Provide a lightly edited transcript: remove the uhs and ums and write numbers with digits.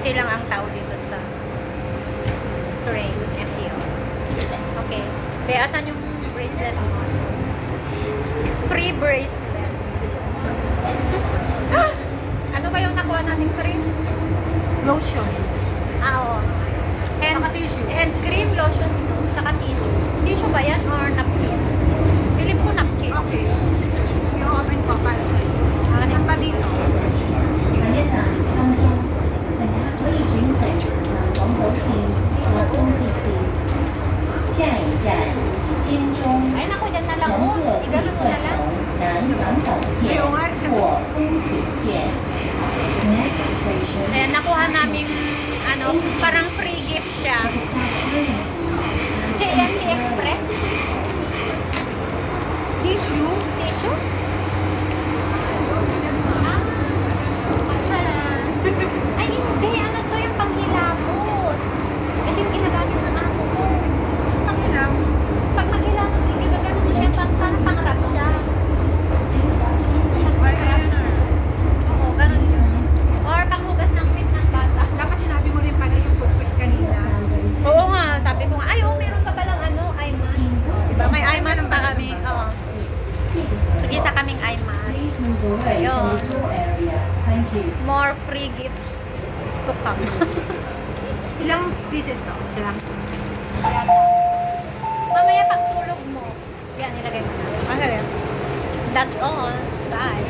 Konti lang ang tao dito sa train, MTO. Okay. Kaya asan yung bracelet mo? Free bracelet. Ano ba yung nakuha nating free? Lotion. Oo. Saka tissue. Hand cream, lotion, saka tissue. Tissue ba yan or napkin? Pilip ko napkin. Okay. I-open ko para sa'yo. Saan ba dito? 本列站当中，乘客可以选乘南黄头线和东铁线。下一站金钟， Ay, naku, dyan na 乘 lang. 客 Oh, 可以 igano mo 换 na 乘 lang. 南港岛线或东铁线。Next station. Ayan, nakuha namin, ano, parang free gift siya. JNT Express. Tissue. Tissue? Ah, charan. Ay, hindi. Ano to yung panghilamos? Ito yung ginagamit ng amo ko. Panghilamos. Pag maghilamos, ginagamit mo siya, sana pangarap siya. Oo, ganun yun. Or panghugas ng pit ng bata. Dapat sinabi mo rin pala yung toothpaste kanina. Oo nga, sabi ko nga, ay, oh, meron pa palang ano, IMAS. Diba? May IMAS pa kami. Oo. Isa kaming IMAS. Please move away from the door area. Thank you. More free gifts to come. Ilang pieces to? Isa lang. Mamaya pagtulog mo, yan, nilagay mo na. Okay. That's all. Bye.